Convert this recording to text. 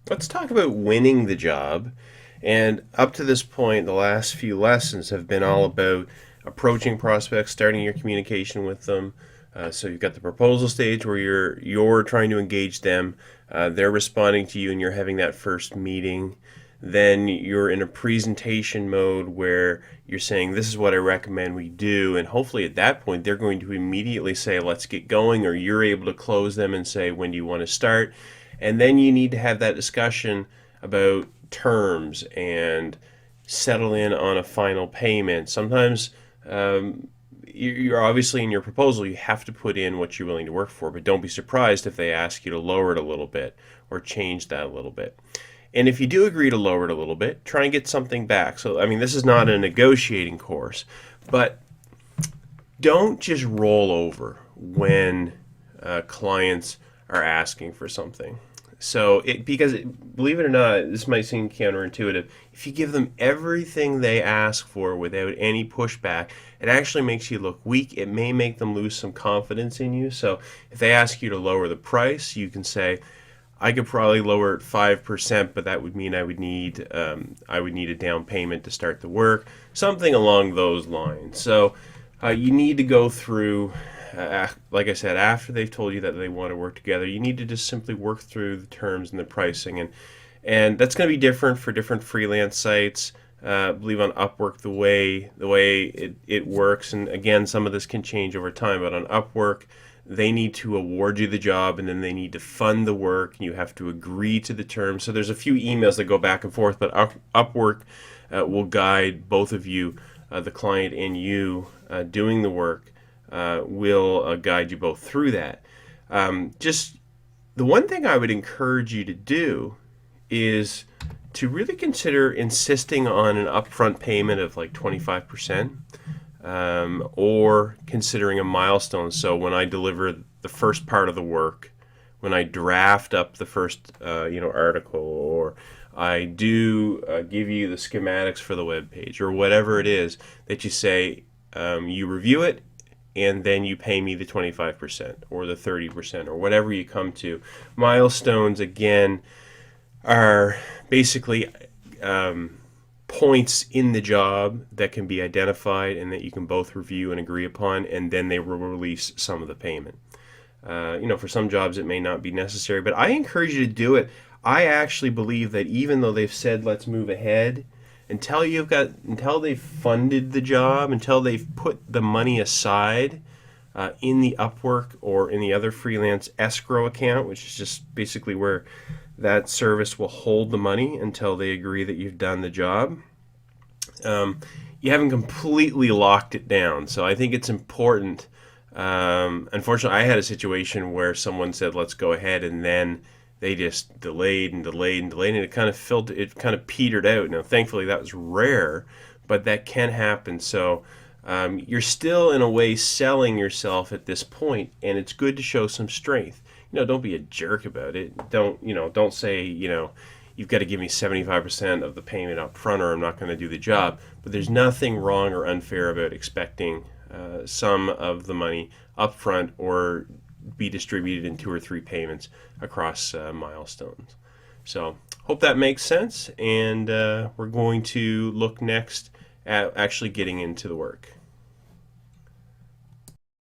Let's talk about winning the job. And up to this point, the last few lessons have been all about approaching prospects, starting your communication with them. So you've got the proposal stage where you're trying to engage them. They're responding to you, and you're having that first meeting. Then you're in a presentation mode where you're saying, "This is what I recommend we do," and hopefully at that point they're going to immediately say, "Let's get going," or you're able to close them and say, "When do you want to start?" And then you need to have that discussion about terms and settle in on a final payment. Sometimes you're obviously in your proposal, you have to put in what you're willing to work for, but don't be surprised if they ask you to lower it a little bit or change that a little bit. And if you do agree to lower it a little bit, try and get something back. So, I mean, this is not a negotiating course, but don't just roll over when clients are asking for something. So, because believe it or not, this might seem counterintuitive. If you give them everything they ask for without any pushback, it actually makes you look weak. It may make them lose some confidence in you. So, if they ask you to lower the price, you can say, "I could probably lower it 5%, but that would mean I would need a down payment to start the work," something along those lines. So you need to go through, like I said, after they've told you that they want to work together, you need to just simply work through the terms and the pricing, and that's going to be different for different freelance sites. I believe on Upwork the way it works, and again, some of this can change over time. But on Upwork, they need to award you the job, and then they need to fund the work, and you have to agree to the terms. So there's a few emails that go back and forth, but Upwork will guide both of you, the client and you doing the work, will guide you both through that. Just the one thing I would encourage you to do is to really consider insisting on an upfront payment of like 25%, or considering a milestone. So when I deliver the first part of the work, when I draft up the first article, or I do give you the schematics for the web page, or whatever it is that you say, you review it, and then you pay me the 25% or the 30% or whatever you come to. Milestones, again, are basically points in the job that can be identified and that you can both review and agree upon, and then they will release some of the payment. For some jobs it may not be necessary, but I encourage you to do it. I actually believe that even though they've said let's move ahead, until they've funded the job, until they've put the money aside in the Upwork or in the other freelance escrow account, which is just basically where that service will hold the money until they agree that you've done the job. You haven't completely locked it down. So I think it's important. Unfortunately, I had a situation where someone said, "Let's go ahead," and then they just delayed and delayed and delayed, and it kind of petered out. Now, thankfully, that was rare, but that can happen. So you're still in a way selling yourself at this point, and it's good to show some strength. Don't be a jerk about it. Don't say, you've got to give me 75% of the payment up front or I'm not going to do the job. But there's nothing wrong or unfair about expecting some of the money up front or be distributed in 2 or 3 payments across milestones. So hope that makes sense, and we're going to look next at actually getting into the work.